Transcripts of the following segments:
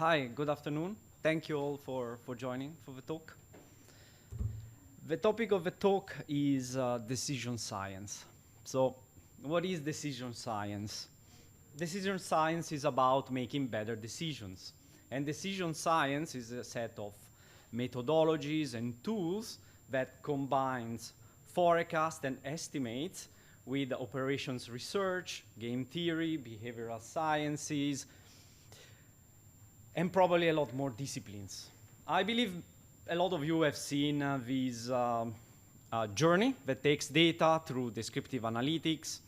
Hi, good afternoon. Thank you all for joining for the talk. The topic of the talk is decision science. So, what is decision science? Decision science is about making better decisions. And decision science is a set of methodologies and tools that combines forecast and estimates with operations research, game theory, behavioral sciences, and probably a lot more disciplines. I believe a lot of you have seen this journey that takes data through descriptive analytics,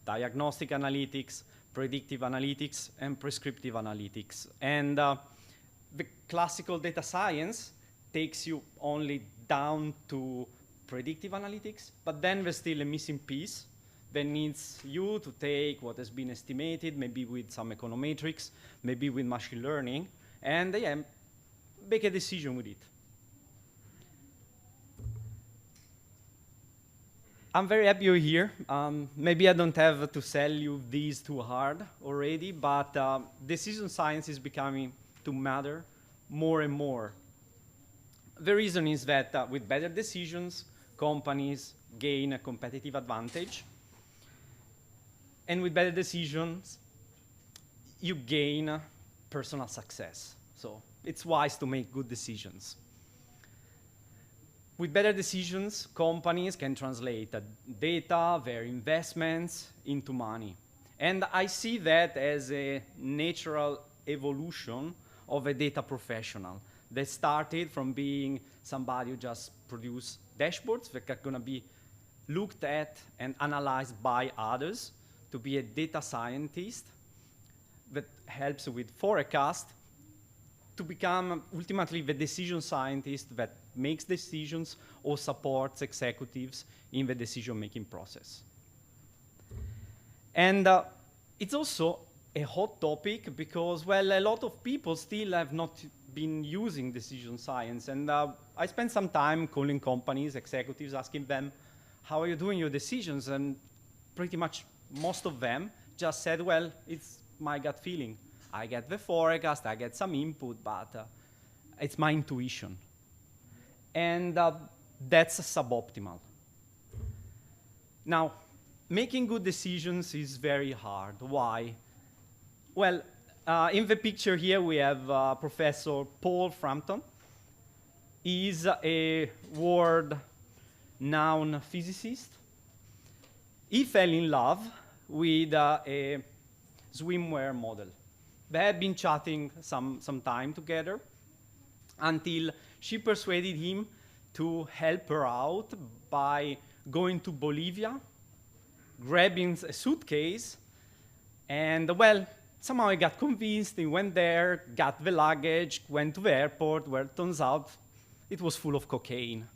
diagnostic analytics, predictive analytics, and prescriptive analytics. And the classical data science takes you only down to predictive analytics, but then there's still a missing piece that needs you to take what has been estimated, maybe with some econometrics, maybe with machine learning, and make a decision with it. I'm very happy you're here. Maybe I don't have to sell you these too hard already, but decision science is becoming to matter more and more. The reason is that with better decisions, companies gain a competitive advantage. And with better decisions, you gain personal success. So it's wise to make good decisions. With better decisions, companies can translate data, their investments, into money. And I see that as a natural evolution of a data professional that started from being somebody who just produce dashboards that are going to be looked at and analyzed by others, to be a data scientist that helps with forecast, to become ultimately the decision scientist that makes decisions or supports executives in the decision-making process. And it's also a hot topic because, well, a lot of people still have not been using decision science. And I spent some time calling companies, executives, asking them, how are you doing your decisions? And pretty much most of them just said, well, it's my gut feeling. I get the forecast, I get some input, but it's my intuition. And that's suboptimal. Now, making good decisions is very hard. Why? Well, in the picture here, we have Professor Paul Frampton. He's a world-renowned physicist. He fell in love with a swimwear model. They had been chatting some time together until she persuaded him to help her out by going to Bolivia, grabbing a suitcase, and, well, somehow he got convinced. He went there, got the luggage, went to the airport, where it turns out it was full of cocaine.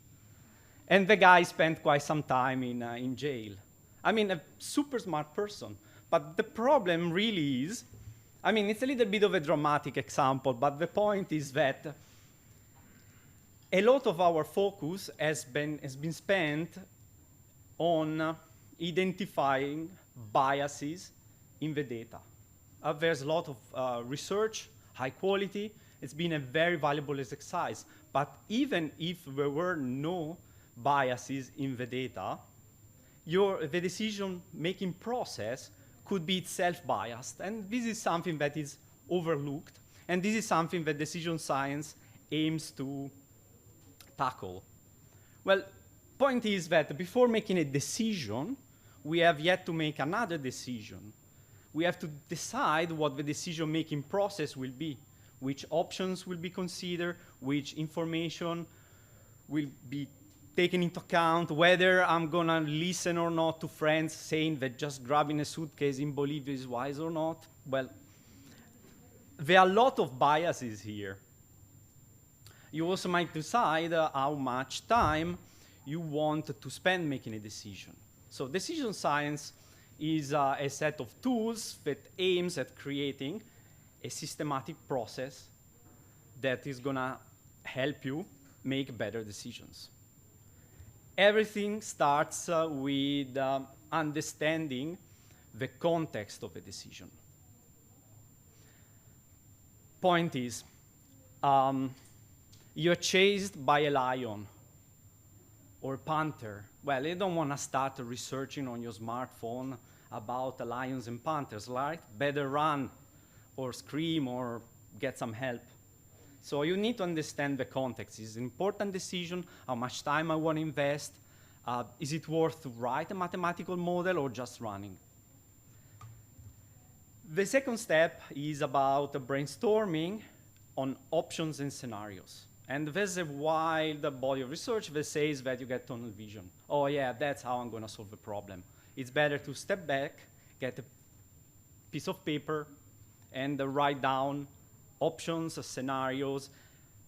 And the guy spent quite some time in jail. I mean, a super smart person. But the problem really is, I mean, it's a little bit of a dramatic example, but the point is that a lot of our focus has been spent on identifying biases in the data. There's a lot of research, high quality. It's been a very valuable exercise. But even if there were no biases in the data, the decision-making process could be itself biased. And this is something that is overlooked. And this is something that decision science aims to tackle. Well, point is that before making a decision, we have yet to make another decision. We have to decide what the decision-making process will be, which options will be considered, which information will be taken into account, whether I'm gonna listen or not to friends saying that just grabbing a suitcase in Bolivia is wise or not. Well, there are a lot of biases here. You also might decide how much time you want to spend making a decision. So decision science is a set of tools that aims at creating a systematic process that is gonna help you make better decisions. Everything starts with understanding the context of a decision. point is, you're chased by a lion or a panther. Well, you don't want to start researching on your smartphone about lions and panthers, right? Better run or scream or get some help. So you need to understand the context. It's an important decision, how much time I want to invest. Is it worth to write a mathematical model or just running? The second step is about brainstorming on options and scenarios. And there's a wide body of research that says that you get tunnel vision. Oh yeah, that's how I'm going to solve the problem. It's better to step back, get a piece of paper, and write down options, scenarios.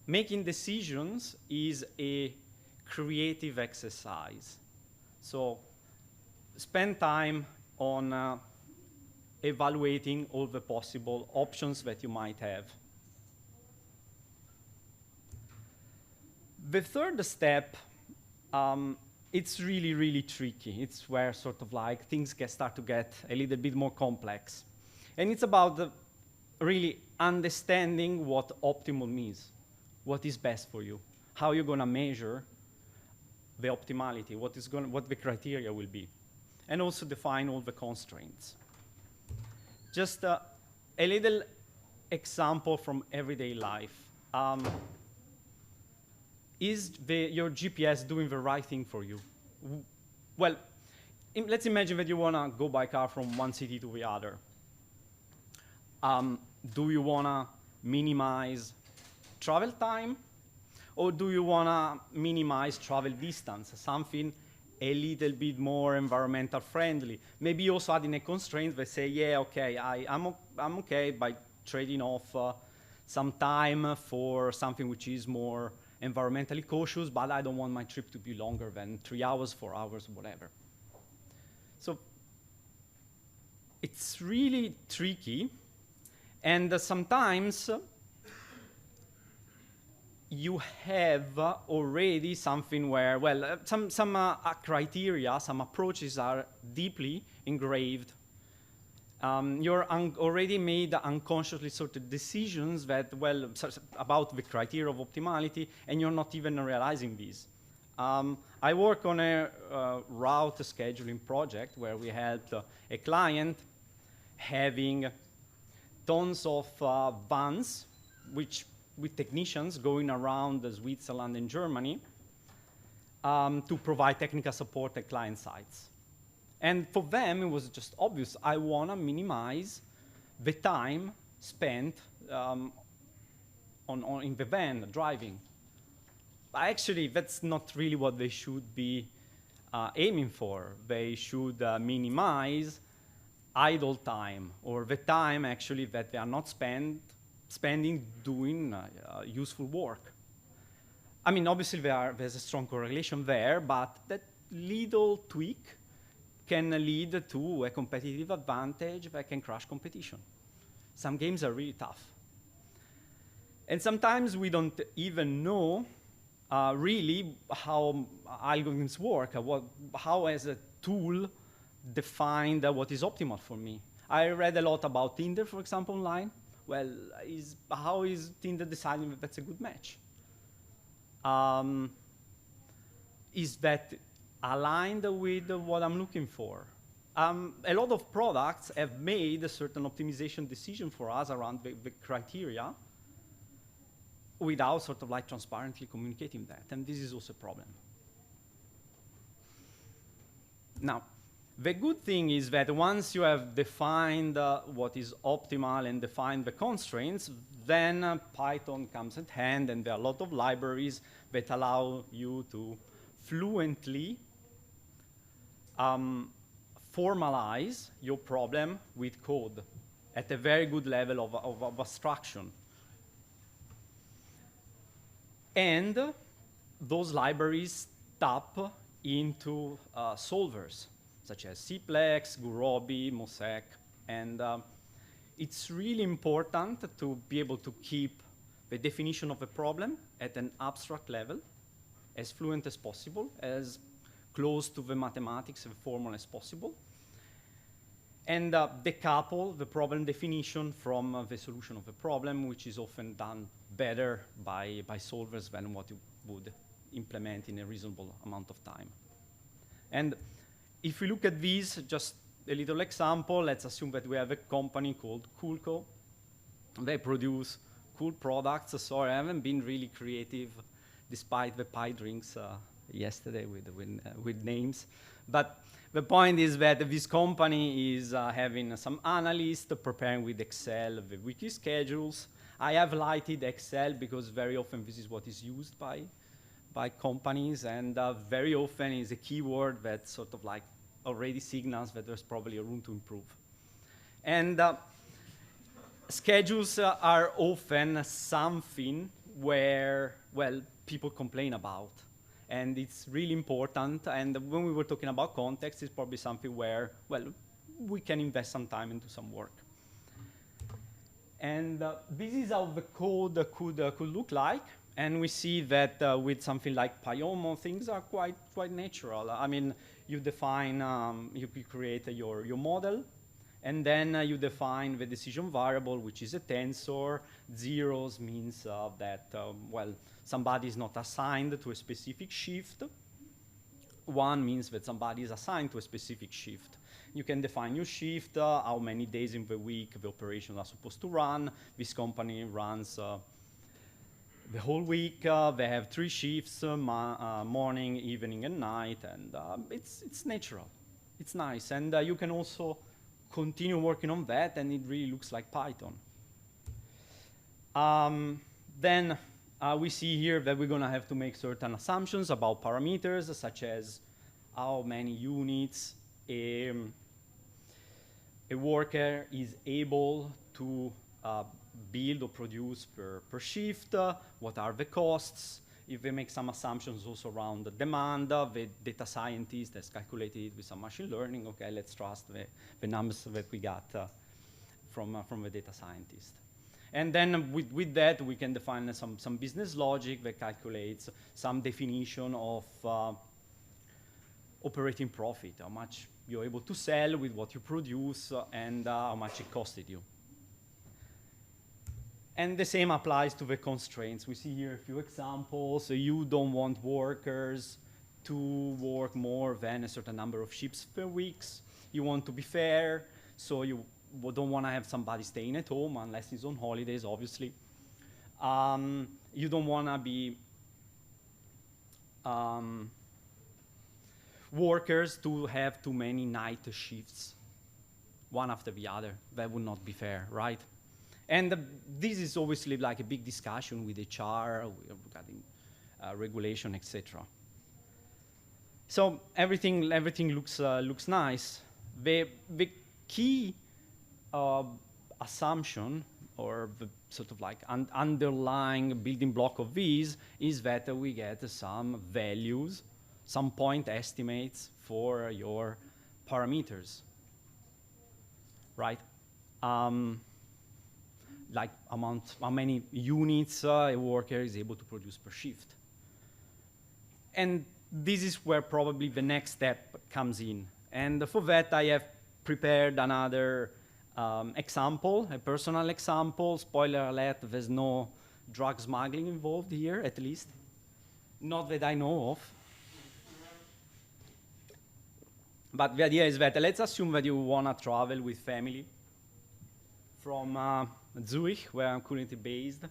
Making decisions is a creative exercise. So spend time on evaluating all the possible options that you might have. The third step, it's really, really tricky. It's where sort of like things start to get a little bit more complex. And it's about really understanding what optimal means, what is best for you, how you're going to measure the optimality, what the criteria will be, and also define all the constraints. Just a little example from everyday life. Is your GPS doing the right thing for you? Well, let's imagine that you want to go by car from one city to the other. Do you want to minimize travel time? Or do you want to minimize travel distance, something a little bit more environmental friendly? Maybe also adding a constraint that say, yeah, okay, I'm okay by trading off some time for something which is more environmentally cautious, but I don't want my trip to be longer than 3 hours, 4 hours, whatever. So it's really tricky, and sometimes you have already something where, well, some criteria, some approaches are deeply engraved. You're already made unconsciously sort of decisions that, well, about the criteria of optimality, and you're not even realizing these. I work on a route scheduling project where we helped a client having tons of vans, with technicians going around Switzerland and Germany to provide technical support at client sites. And for them, it was just obvious. I want to minimize the time spent in the van driving. But actually, that's not really what they should be aiming for. They should minimize idle time, or the time actually that they are not spending doing useful work. I mean, obviously there's a strong correlation there, but that little tweak can lead to a competitive advantage that can crush competition. Some games are really tough. And sometimes we don't even know really how algorithms work, how as a tool defined what is optimal for me. I read a lot about Tinder, for example, online. Well, how is Tinder deciding that that's a good match? Is that aligned with what I'm looking for? A lot of products have made a certain optimization decision for us around the criteria without sort of like transparently communicating that, and this is also a problem. Now, the good thing is that once you have defined what is optimal and defined the constraints, then Python comes at hand, and there are a lot of libraries that allow you to fluently formalize your problem with code at a very good level of abstraction. And those libraries tap into solvers, such as Cplex, Gurobi, Mosaic, and it's really important to be able to keep the definition of a problem at an abstract level, as fluent as possible, as close to the mathematics and formula as possible. and decouple the problem definition from the solution of the problem, which is often done better by solvers than what you would implement in a reasonable amount of time. And if we look at these, just a little example, let's assume that we have a company called Coolco. They produce cool products. Sorry, I haven't been really creative despite the pie drinks yesterday with names. But the point is that this company is having some analysts preparing with Excel the weekly schedules. I have lighted Excel because very often this is what is used by companies, and very often is a keyword that sort of like already signals that there's probably a room to improve. And schedules are often something where, well, people complain about. And it's really important. And when we were talking about context, it's probably something where, well, we can invest some time into some work. And this is how the code could look like. And we see that with something like Pyomo, things are quite natural. I mean, you define, you create your model, and then you define the decision variable, which is a tensor. Zeros means that, well, somebody is not assigned to a specific shift. 1 means that somebody is assigned to a specific shift. You can define your shift, how many days in the week the operations are supposed to run. This company runs the whole week. They have 3 shifts, morning, evening, and night, and it's natural. It's nice, and you can also continue working on that, and it really looks like Python. Then we see here that we're going to have to make certain assumptions about parameters, such as how many units a worker is able to build or produce per shift, what are the costs. If they make some assumptions also around the demand, the data scientist has calculated with some machine learning. Okay, let's trust the numbers that we got from the data scientist. And then with that, we can define some business logic that calculates some definition of operating profit, how much you're able to sell with what you produce, and how much it costed you. And the same applies to the constraints. We see here a few examples. So you don't want workers to work more than a certain number of shifts per week. You want to be fair, so you don't want to have somebody staying at home unless he's on holidays, obviously. You don't want to be workers to have too many night shifts, one after the other. That would not be fair, right? And this is obviously like a big discussion with HR regarding regulation, etc. So everything looks nice. The key assumption, or the sort of like underlying building block of these, is that we get some values, some point estimates for your parameters, right? Like how many units a worker is able to produce per shift. And this is where probably the next step comes in. And for that, I have prepared another example, a personal example. Spoiler alert, there's no drug smuggling involved here, at least. Not that I know of. But the idea is that let's assume that you want to travel with family from Zurich, where I'm currently based,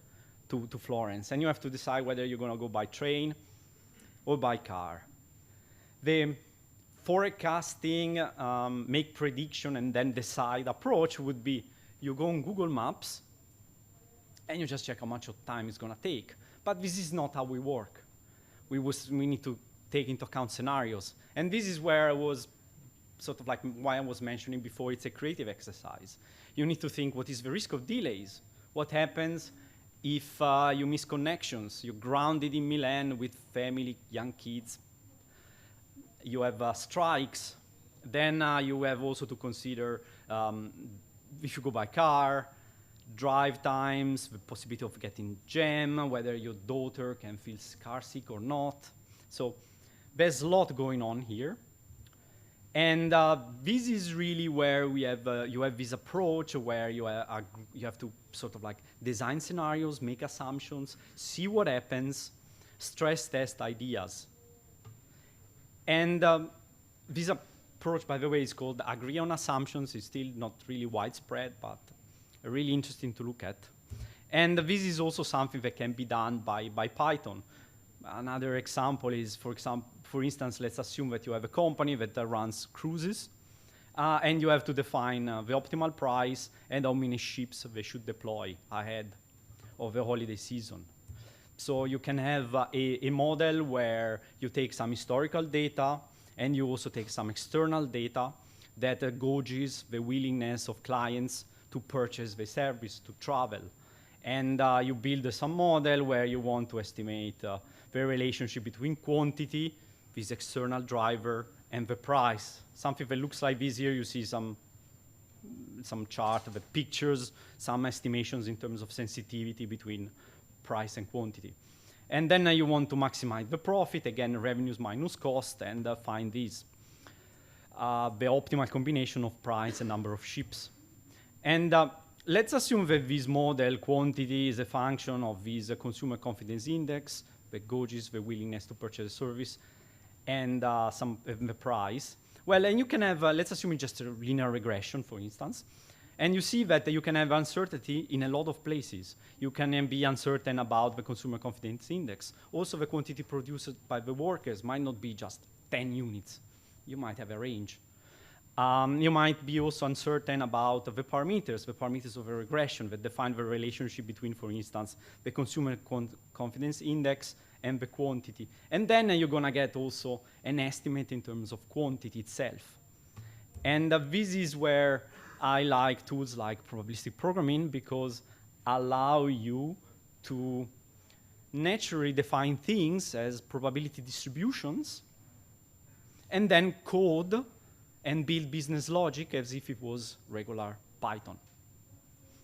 to Florence. And you have to decide whether you're going to go by train or by car. The forecasting, make prediction, and then decide approach would be you go on Google Maps, and you just check how much time it's going to take. But this is not how we work. We need to take into account scenarios. And this is where I was sort of like why I was mentioning before, it's a creative exercise. You need to think, what is the risk of delays? What happens if you miss connections? You're grounded in Milan with family, young kids. You have strikes. Then you have also to consider if you go by car, drive times, the possibility of getting jam, whether your daughter can feel car sick or not. So there's a lot going on here. And this is really where we have, you have this approach where you have to sort of like design scenarios, make assumptions, see what happens, stress test ideas. And this approach, by the way, is called agree on assumptions. It's still not really widespread, but really interesting to look at. And this is also something that can be done by Python. Another example is, for instance, let's assume that you have a company that runs cruises, and you have to define the optimal price and how many ships they should deploy ahead of the holiday season. So you can have a model where you take some historical data, and you also take some external data that gauges the willingness of clients to purchase the service, to travel. And you build some model where you want to estimate the relationship between quantity, this external driver, and the price. Something that looks like this here. You see some chart of the pictures, some estimations in terms of sensitivity between price and quantity. And then you want to maximize the profit, again, revenues minus cost, and find these, the optimal combination of price and number of ships. And let's assume that this model quantity is a function of this consumer confidence index that gauges the willingness to purchase a service and the price. Well, and you can have, let's assume it's just a linear regression, for instance. And you see that you can have uncertainty in a lot of places. You can be uncertain about the consumer confidence index. Also, the quantity produced by the workers might not be just 10 units. You might have a range. You might be also uncertain about the parameters of a regression that define the relationship between, for instance, the consumer confidence index and the quantity. And then you're going to get also an estimate in terms of quantity itself. And this is where I like tools like probabilistic programming, because allow you to naturally define things as probability distributions and then code and build business logic as if it was regular Python.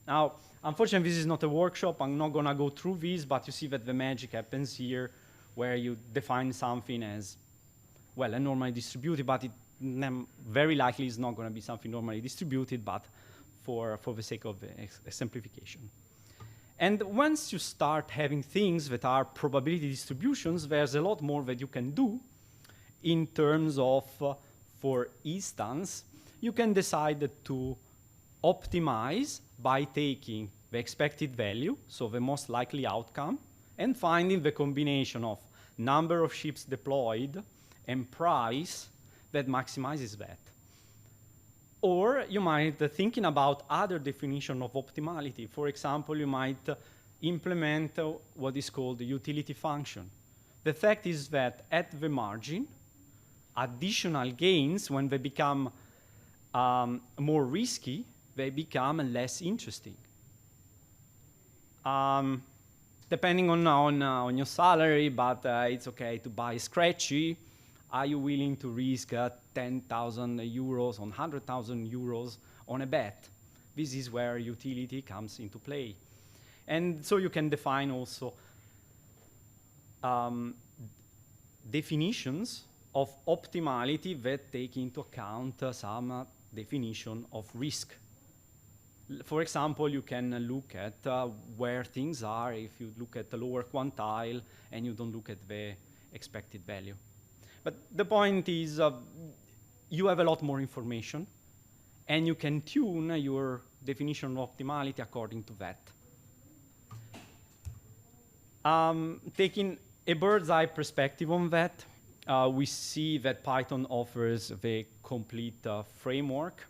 Now, unfortunately, this is not a workshop. I'm not going to go through this, but you see that the magic happens here, where you define something as, well, a normally distributed, but it very likely is not going to be something normally distributed, but for the sake of simplification. And once you start having things that are probability distributions, there's a lot more that you can do in terms of, for instance, you can decide to optimize by taking the expected value, so the most likely outcome, and finding the combination of number of ships deployed and price that maximizes that. Or you might thinking about other definition of optimality. For example, you might implement what is called the utility function. The fact is that at the margin, additional gains, when they become more risky, they become less interesting. Depending on your salary, but it's okay to buy Scratchy. Are you willing to risk 10,000 euros on 100,000 euros on a bet? This is where utility comes into play. And so you can define also definitions of optimality that take into account some definition of risk. For example, you can look at where things are if you look at the lower quantile and you don't look at the expected value. But the point is, you have a lot more information, and you can tune your definition of optimality according to that. Taking a bird's eye perspective on that, we see that Python offers the complete framework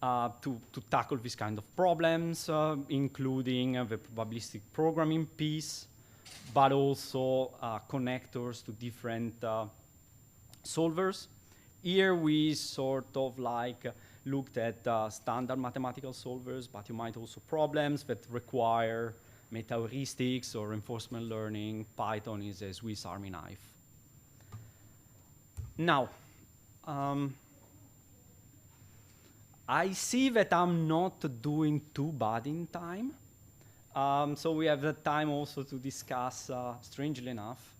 to tackle this kind of problems, including the probabilistic programming piece, but also connectors to different solvers. Here we sort of like looked at standard mathematical solvers, but you might also problems that require meta-heuristics or reinforcement learning. Python is a Swiss Army knife. Now, I see that I'm not doing too bad in time. So we have the time also to discuss, strangely enough,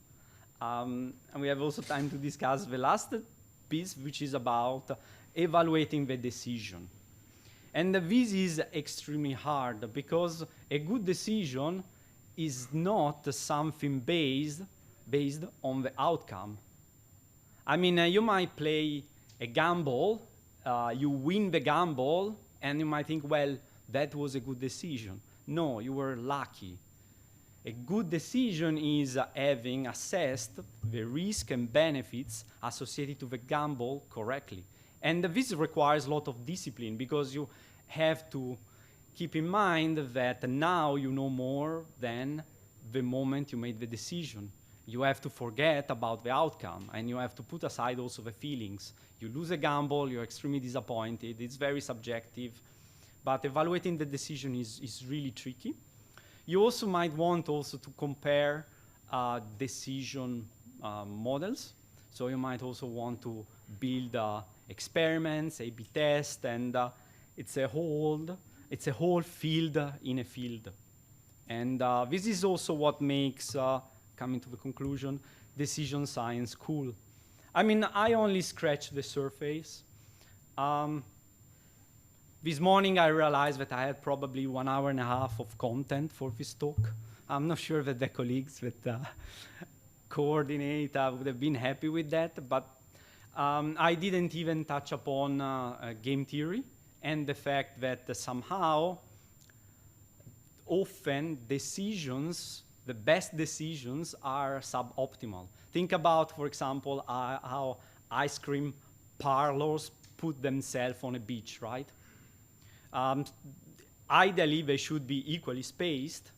and we have also time to discuss the last piece, which is about evaluating the decision. And this is extremely hard because a good decision is not something based on the outcome. I mean, you might play a gamble, you win the gamble, and you might think, well, that was a good decision. No, you were lucky. A good decision is having assessed the risk and benefits associated to the gamble correctly. And this requires a lot of discipline because you have to keep in mind that now you know more than the moment you made the decision. You have to forget about the outcome, and you have to put aside also the feelings. You lose a gamble, you're extremely disappointed, it's very subjective, but evaluating the decision is really tricky. You also might want also to compare decision models. So you might also want to build experiments, A/B tests, and it's a whole field in a field. And this is also what makes, coming to the conclusion, decision science cool. I mean, I only scratched the surface. This morning I realized that I had probably 1.5 hours of content for this talk. I'm not sure that the colleagues that coordinate would have been happy with that, but I didn't even touch upon game theory and the fact that somehow often decisions, the best decisions are suboptimal. Think about, for example, how ice cream parlors put themselves on a beach, right? Ideally, they should be equally spaced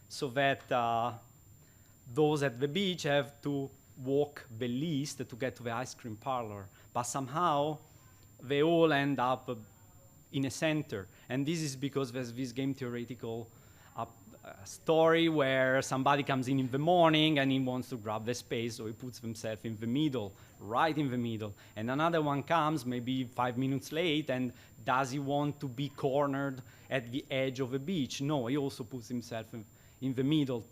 so that those at the beach have to walk the least to get to the ice cream parlor. But somehow, they all end up in a center. And this is because there's this game theoretical story where somebody comes in the morning and he wants to grab the space, so he puts himself in the middle, right in the middle. And another one comes maybe 5 minutes late, and does he want to be cornered at the edge of a beach? No, he also puts himself in the middle,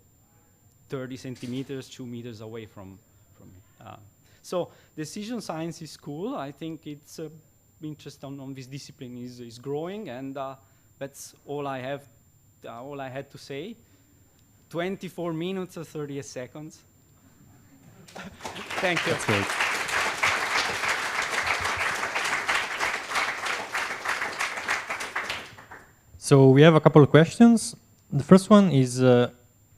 30 centimeters, 2 meters away from it. So decision science is cool. I think it's interest on this discipline is growing, and that's all I have. All I had to say. 24 minutes or 30 seconds. Thank you. That's great. So we have a couple of questions. The first one is,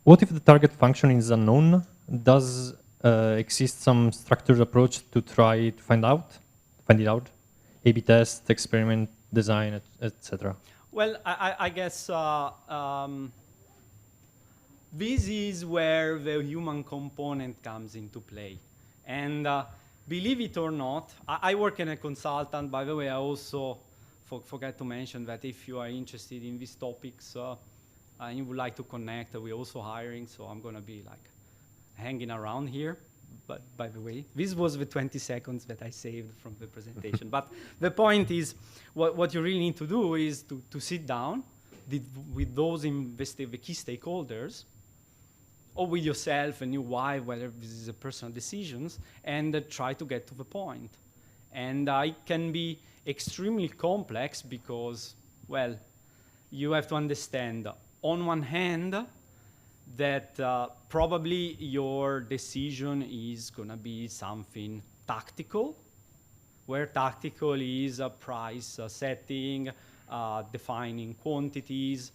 what if the target function is unknown? Does exist some structured approach to try to find it out? A/B test, experiment, design, etc. Well, I guess this is where the human component comes into play. And believe it or not, I work in a consultant. By the way, I also forgot to mention that if you are interested in these topics and you would like to connect, we're also hiring, so I'm going to be like hanging around here. But by the way, this was the 20 seconds that I saved from the presentation. But the point is, what you really need to do is to sit down with those the key stakeholders, or with yourself and your wife, whether this is a personal decisions, and try to get to the point. And it can be extremely complex because, well, you have to understand, on one hand, that probably your decision is going to be something tactical, where tactical is price setting, defining quantities,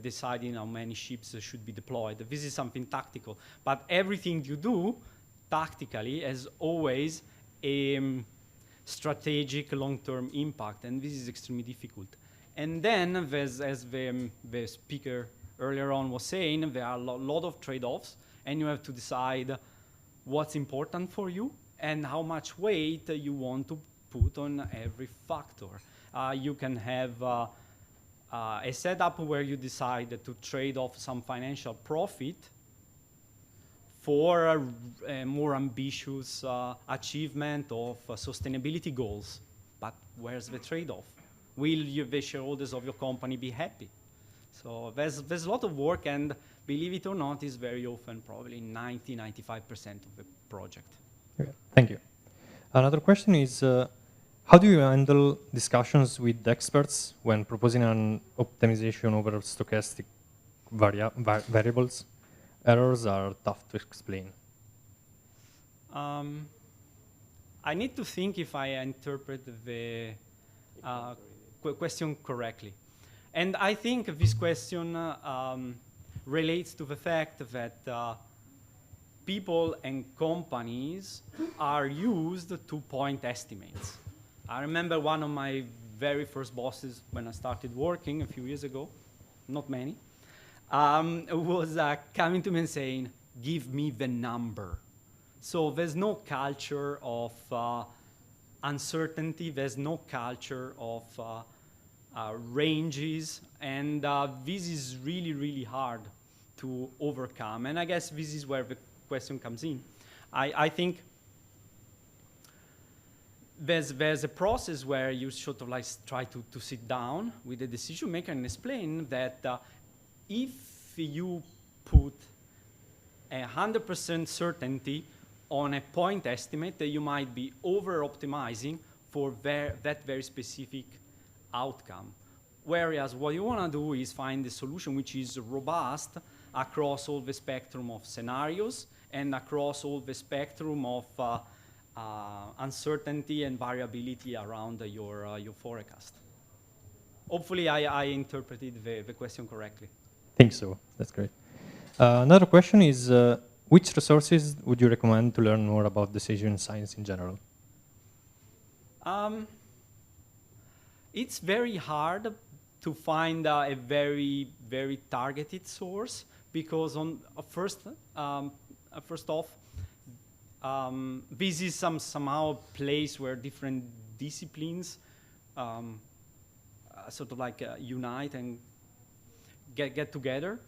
deciding how many ships should be deployed. This is something tactical. But everything you do tactically has always a strategic long-term impact, and this is extremely difficult. And then, as the speaker earlier on was saying, there are a lot of trade-offs, and you have to decide what's important for you and how much weight you want to put on every factor. You can have a setup where you decide to trade off some financial profit for a more ambitious achievement of sustainability goals. But where's the trade-off? Will the shareholders of your company be happy? So there's a lot of work, and believe it or not, is very often probably 90–95% of the project. Okay. Thank you. Another question is, how do you handle discussions with experts when proposing an optimization over stochastic variables? Errors are tough to explain. I need to think if I interpret the question correctly. And I think this question relates to the fact that people and companies are used to point estimates. I remember one of my very first bosses when I started working a few years ago, not many, was coming to me and saying, give me the number. So there's no culture of uncertainty, there's no culture of ranges, and this is really, really hard to overcome. And I guess this is where the question comes in. I think there's a process where you sort of like try to sit down with the decision maker and explain that if you put 100% certainty on a point estimate, that you might be over-optimizing for that very specific outcome. Whereas what you want to do is find a solution which is robust across all the spectrum of scenarios and across all the spectrum of uncertainty and variability around your forecast. Hopefully I interpreted the question correctly. I think so. That's great. Another question is, which resources would you recommend to learn more about decision science in general? It's very hard to find a very, very targeted source because first off, this is somehow a place where different disciplines sort of like unite and get together.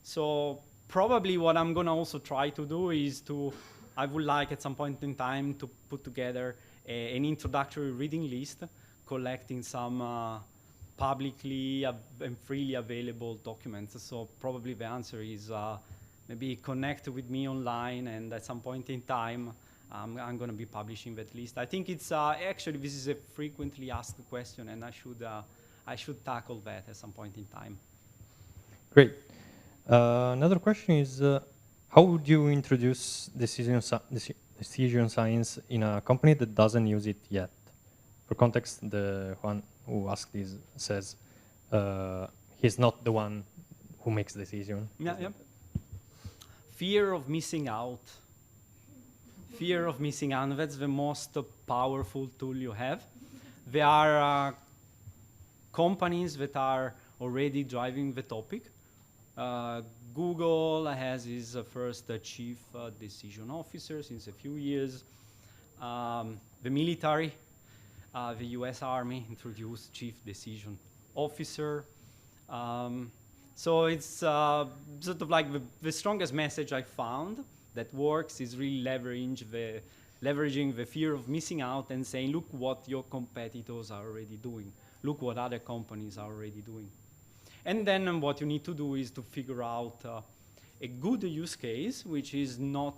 So probably what I'm going to also try to do is I would like at some point in time to put together an introductory reading list, collecting some publicly and freely available documents. So probably the answer is maybe connect with me online, and at some point in time, I'm going to be publishing that list. I think it's actually this is a frequently asked question, and I should tackle that at some point in time. Great. Another question is, how would you introduce decision science in a company that doesn't use it yet? For context, the one who asked this says he's not the one who makes the decision. Yeah. Fear of missing out. Fear of missing out, that's the most powerful tool you have. There are companies that are already driving the topic. Google has his first chief decision officer since a few years. The military, the US Army introduced chief decision officer. So it's sort of like the strongest message I found that works is really leveraging the fear of missing out and saying, look what your competitors are already doing. Look what other companies are already doing. And then what you need to do is to figure out a good use case, which is not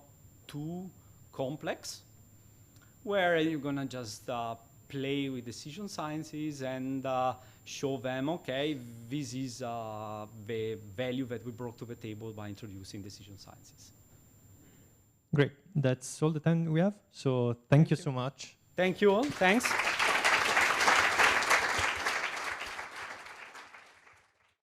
too complex, where you're going to just play with decision sciences and show them, okay, this is the value that we brought to the table by introducing decision sciences. Great. That's all the time we have. So thank you so much. Thank you all. Thanks.